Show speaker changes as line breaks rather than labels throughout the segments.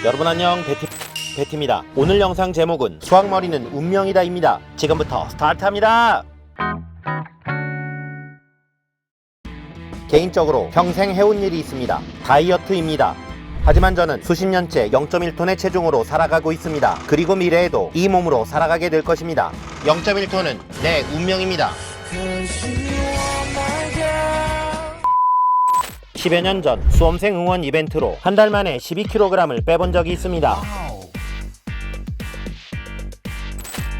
여러분 안녕, 베티입니다. 오늘 영상 제목은 수학머리는 운명이다입니다. 지금부터 스타트합니다. 개인적으로 평생 해온 일이 있습니다. 다이어트입니다. 하지만 저는 수십 년째 0.1톤의 체중으로 살아가고 있습니다. 그리고 미래에도 이 몸으로 살아가게 될 것입니다. 0.1톤은 내 운명입니다. 10여 년 전 수험생 응원 이벤트로 한 달 만에 12kg을 빼본 적이 있습니다.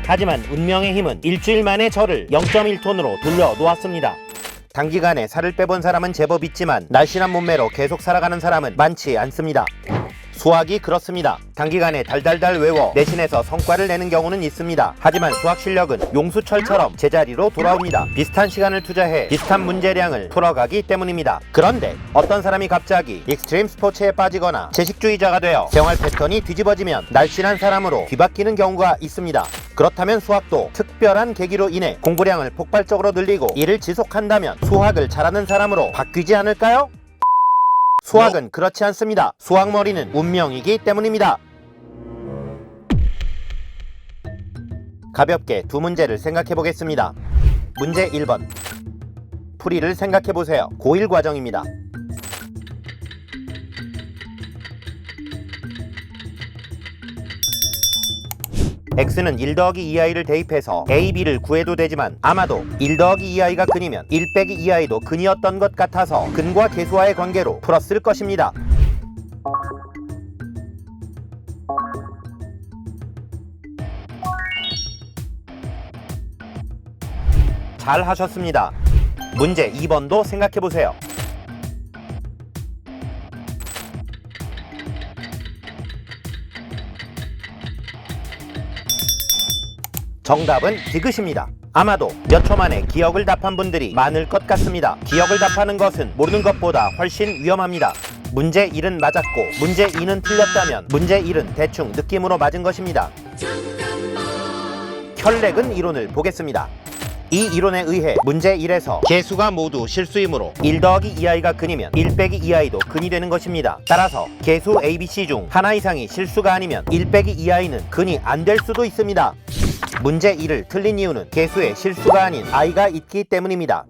하지만 운명의 힘은 일주일 만에 저를 0.1톤으로 돌려놓았습니다. 단기간에 살을 빼본 사람은 제법 있지만 날씬한 몸매로 계속 살아가는 사람은 많지 않습니다. 수학이 그렇습니다. 단기간에 달달달 외워 내신에서 성과를 내는 경우는 있습니다. 하지만 수학 실력은 용수철처럼 제자리로 돌아옵니다. 비슷한 시간을 투자해 비슷한 문제량을 풀어가기 때문입니다. 그런데 어떤 사람이 갑자기 익스트림 스포츠에 빠지거나 채식주의자가 되어 생활 패턴이 뒤집어지면 날씬한 사람으로 뒤바뀌는 경우가 있습니다. 그렇다면 수학도 특별한 계기로 인해 공부량을 폭발적으로 늘리고 이를 지속한다면 수학을 잘하는 사람으로 바뀌지 않을까요? 수학은 그렇지 않습니다. 수학머리는 운명이기 때문입니다. 가볍게 두 문제를 생각해 보겠습니다. 문제 1번. 풀이를 생각해 보세요. 고1 과정입니다. x는 1 더하기 2i를 대입해서 a, b를 구해도 되지만 아마도 1 더하기 2i가 근이면 1 빼기 2i도 근이었던 것 같아서 근과 계수와의 관계로 풀었을 것입니다. 잘 하셨습니다. 문제 2번도 생각해보세요. 정답은 디귿입니다. 아마도 몇 초 만에 기억을 답한 분들이 많을 것 같습니다. 기억을 답하는 것은 모르는 것보다 훨씬 위험합니다. 문제 1은 맞았고 문제 2는 틀렸다면 문제 1은 대충 느낌으로 맞은 것입니다. 혈렉은 이론을 보겠습니다. 이 이론에 의해 문제 1에서 개수가 모두 실수이므로 1 더하기 2i가 근이면 1 빼기 2i도 근이 되는 것입니다. 따라서 개수 ABC 중 하나 이상이 실수가 아니면 1 빼기 2i는 근이 안 될 수도 있습니다. 문제 1을 틀린 이유는 개수에 실수가 아닌 i가 있기 때문입니다.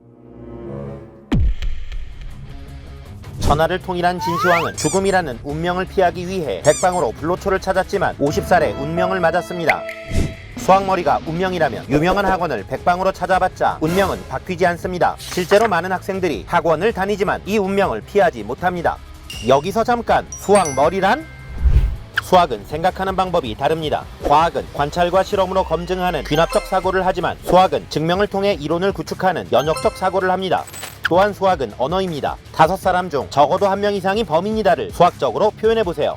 천하를 통일한 진시황은 죽음이라는 운명을 피하기 위해 백방으로 불로초를 찾았지만 50살에 운명을 맞았습니다. 수학머리가 운명이라면 유명한 학원을 백방으로 찾아봤자 운명은 바뀌지 않습니다. 실제로 많은 학생들이 학원을 다니지만 이 운명을 피하지 못합니다. 여기서 잠깐, 수학머리란? 수학은 생각하는 방법이 다릅니다. 과학은 관찰과 실험으로 검증하는 귀납적 사고를 하지만 수학은 증명을 통해 이론을 구축하는 연역적 사고를 합니다. 또한 수학은 언어입니다. 5사람 중 적어도 1명 이상이 범인이다를 수학적으로 표현해보세요.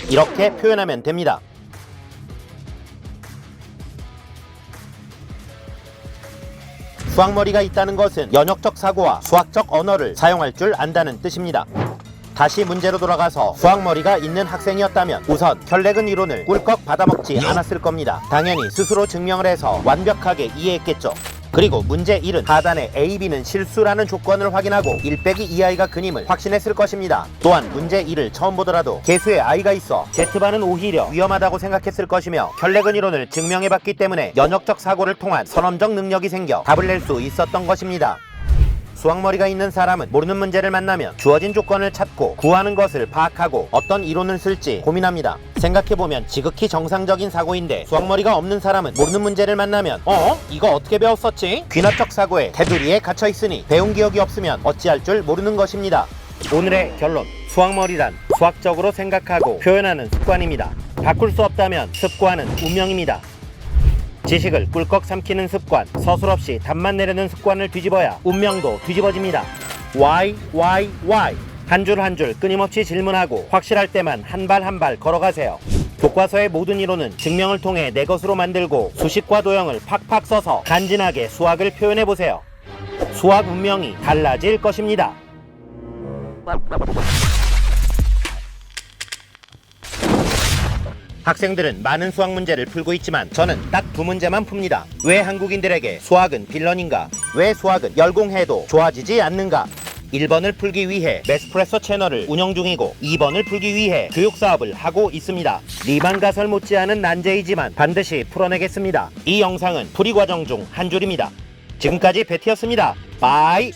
이렇게 표현하면 됩니다. 수학머리가 있다는 것은 연역적 사고와 수학적 언어를 사용할 줄 안다는 뜻입니다. 다시 문제로 돌아가서 수학머리가 있는 학생이었다면 우선 혈렉은 이론을 꿀꺽 받아먹지 않았을 겁니다. 당연히 스스로 증명을 해서 완벽하게 이해했겠죠. 그리고 문제 1은 하단의 A, B는 실수라는 조건을 확인하고 1 빼기 2i가 근임을 확신했을 것입니다. 또한 문제 1을 처음 보더라도 개수에 i가 있어 Z반은 오히려 위험하다고 생각했을 것이며 혈렉은 이론을 증명해봤기 때문에 연역적 사고를 통한 선험적 능력이 생겨 답을 낼 수 있었던 것입니다. 수학머리가 있는 사람은 모르는 문제를 만나면 주어진 조건을 찾고 구하는 것을 파악하고 어떤 이론을 쓸지 고민합니다. 생각해보면 지극히 정상적인 사고인데 수학머리가 없는 사람은 모르는 문제를 만나면 이거 어떻게 배웠었지? 귀납적 사고에 테두리에 갇혀있으니 배운 기억이 없으면 어찌할 줄 모르는 것입니다. 오늘의 결론, 수학머리란 수학적으로 생각하고 표현하는 습관입니다. 바꿀 수 없다면 습관은 운명입니다. 지식을 꿀꺽 삼키는 습관, 서술없이 답만 내려는 습관을 뒤집어야 운명도 뒤집어집니다. Why? 한 줄 한 줄 끊임없이 질문하고 확실할 때만 한 발 한 발 걸어가세요. 교과서의 모든 이론은 증명을 통해 내 것으로 만들고 수식과 도형을 팍팍 써서 간지나게 수학을 표현해보세요. 수학 운명이 달라질 것입니다. 학생들은 많은 수학 문제를 풀고 있지만 저는 딱 두 문제만 풉니다. 왜 한국인들에게 수학은 빌런인가? 왜 수학은 열공해도 좋아지지 않는가? 1번을 풀기 위해 메스프레소 채널을 운영 중이고 2번을 풀기 위해 교육사업을 하고 있습니다. 리만가설 못지않은 난제이지만 반드시 풀어내겠습니다. 이 영상은 풀이 과정 중 한 줄입니다. 지금까지 베티였습니다. 바이.